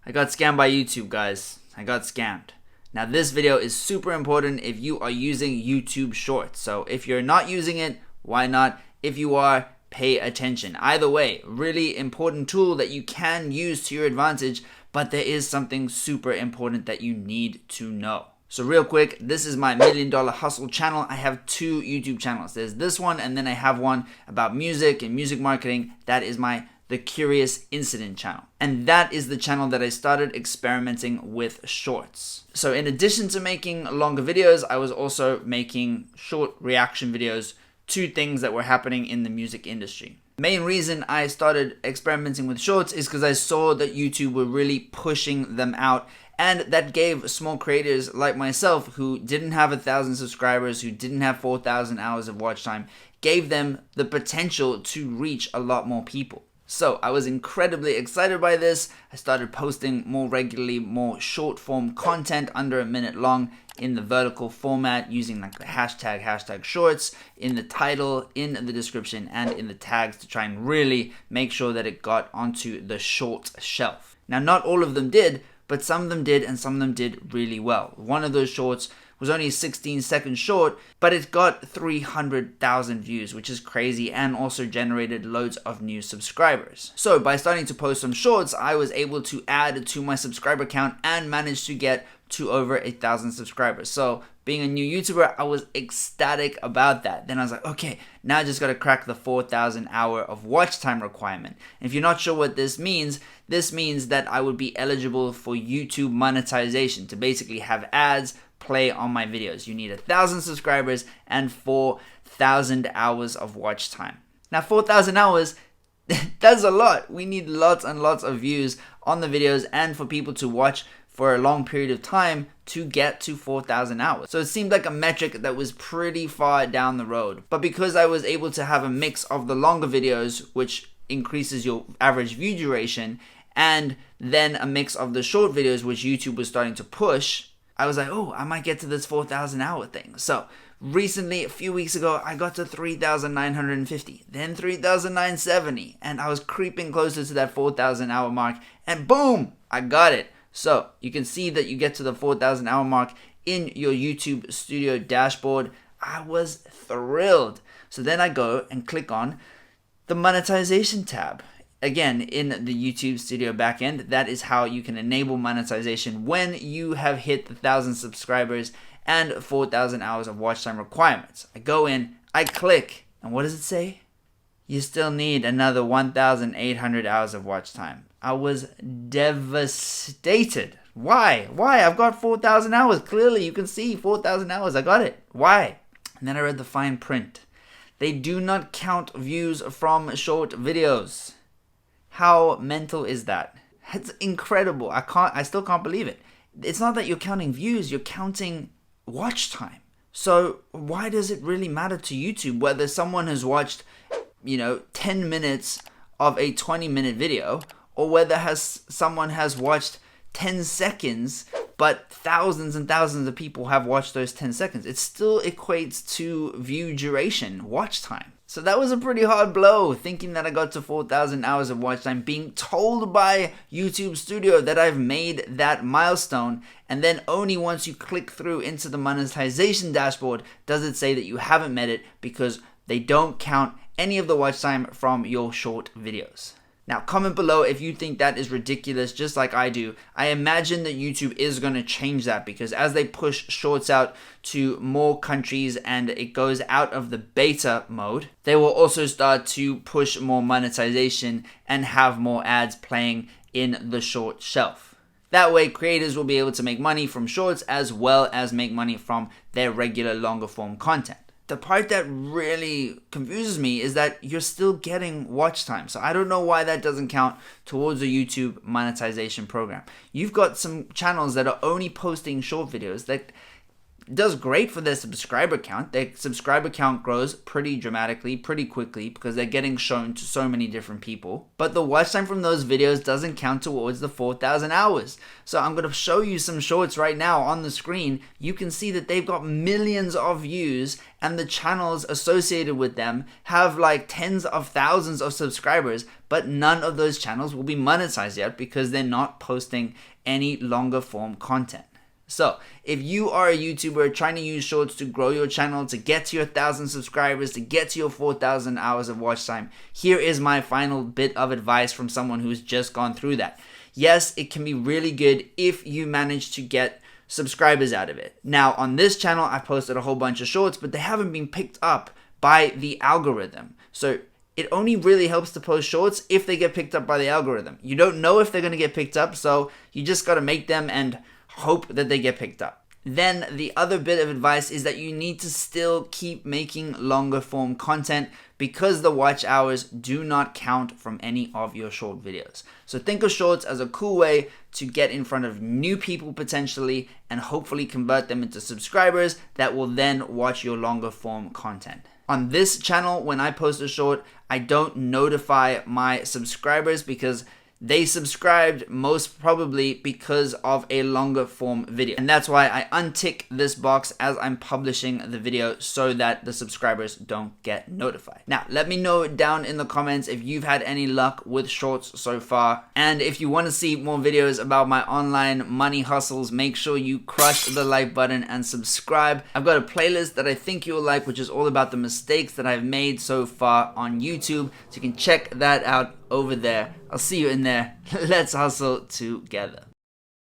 I got scammed by YouTube, guys. I got scammed. Now this video is super important if you are using YouTube Shorts. So if you're not using it, why not? If you are, pay attention. Either way, really important tool that you can use to your advantage, but there is something super important that you need to know. So real quick, this is my $1 Million Hustle channel. I have two YouTube channels. There's this one, and then I have one about music and music marketing. That is my The Curious Incident channel. And that is the channel that I started experimenting with shorts. So in addition to making longer videos, I was also making short reaction videos to things that were happening in the music industry. The main reason I started experimenting with shorts is because I saw that YouTube were really pushing them out, and that gave small creators like myself who didn't have 1,000 subscribers, who didn't have 4,000 hours of watch time, gave them the potential to reach a lot more people. So I was incredibly excited by this. I started posting more regularly, more short form content under a minute long in the vertical format, using like the hashtag shorts in the title, in the description, and in the tags to try and really make sure that it got onto the short shelf. Now, not all of them did, but some of them did, and some of them did really well. One of those shorts was only a 16-second short, but it got 300,000 views, which is crazy, and also generated loads of new subscribers. So by starting to post some shorts, I was able to add to my subscriber count and managed to get to over 1,000 subscribers. So being a new YouTuber, I was ecstatic about that. Then I was like, okay, now I just gotta crack the 4,000 hour of watch time requirement. And if you're not sure what this means that I would be eligible for YouTube monetization, to basically have ads play on my videos. You need 1,000 subscribers and 4,000 hours of watch time. Now 4,000 hours, that's a lot. We need lots and lots of views on the videos and for people to watch for a long period of time to get to 4,000 hours. So it seemed like a metric that was pretty far down the road. But because I was able to have a mix of the longer videos, which increases your average view duration, and then a mix of the short videos, which YouTube was starting to push, I was like, oh, I might get to this 4,000 hour thing. So recently, a few weeks ago, I got to 3,950, then 3,970, and I was creeping closer to that 4,000 hour mark, and boom, I got it. So you can see that you get to the 4,000 hour mark in your YouTube Studio dashboard. I was thrilled. So then I go and click on the monetization tab. Again, in the YouTube Studio backend, that is how you can enable monetization when you have hit the 1,000 subscribers and 4,000 hours of watch time requirements. I go in, I click, and what does it say? You still need another 1,800 hours of watch time. I was devastated. Why? I've got 4,000 hours. Clearly, you can see 4,000 hours. I got it. Why? And then I read the fine print. They do not count views from short videos. How mental is that? It's incredible. I still can't believe it. It's not that you're counting views, you're counting watch time. So why does it really matter to YouTube whether someone has watched, 10 minutes of a 20-minute video, or whether someone has watched 10 seconds, but thousands and thousands of people have watched those 10 seconds? It still equates to view duration, watch time. So that was a pretty hard blow, thinking that I got to 4,000 hours of watch time, being told by YouTube Studio that I've made that milestone, and then only once you click through into the monetization dashboard does it say that you haven't met it, because they don't count any of the watch time from your short videos. Now, comment below if you think that is ridiculous, just like I do. I imagine that YouTube is going to change that, because as they push shorts out to more countries and it goes out of the beta mode, they will also start to push more monetization and have more ads playing in the short shelf. That way, creators will be able to make money from shorts as well as make money from their regular longer form content. The part that really confuses me is that you're still getting watch time. So I don't know why that doesn't count towards the YouTube monetization program. You've got some channels that are only posting short videos that does great for their subscriber count. Their subscriber count grows pretty dramatically, pretty quickly, because they're getting shown to so many different people. But the watch time from those videos doesn't count towards the 4,000 hours. So I'm going to show you some shorts right now on the screen. You can see that they've got millions of views, and the channels associated with them have like tens of thousands of subscribers, but none of those channels will be monetized yet because they're not posting any longer form content. So if you are a YouTuber trying to use shorts to grow your channel, to get to your 1,000 subscribers, to get to your 4,000 hours of watch time, here is my final bit of advice from someone who's just gone through that. Yes, it can be really good if you manage to get subscribers out of it. Now on this channel, I posted a whole bunch of shorts, but they haven't been picked up by the algorithm. So it only really helps to post shorts if they get picked up by the algorithm. You don't know if they're going to get picked up, so you just got to make them and hope that they get picked up. Then the other bit of advice is that you need to still keep making longer form content because the watch hours do not count from any of your short videos. So think of shorts as a cool way to get in front of new people potentially and hopefully convert them into subscribers that will then watch your longer form content. On this channel, when I post a short, I don't notify my subscribers because they subscribed most probably because of a longer form video. And that's why I untick this box as I'm publishing the video so that the subscribers don't get notified. Now, let me know down in the comments if you've had any luck with shorts so far. And if you want to see more videos about my online money hustles, make sure you crush the like button and subscribe. I've got a playlist that I think you'll like, which is all about the mistakes that I've made so far on YouTube. So you can check that out over there. I'll see you in there. Let's hustle together.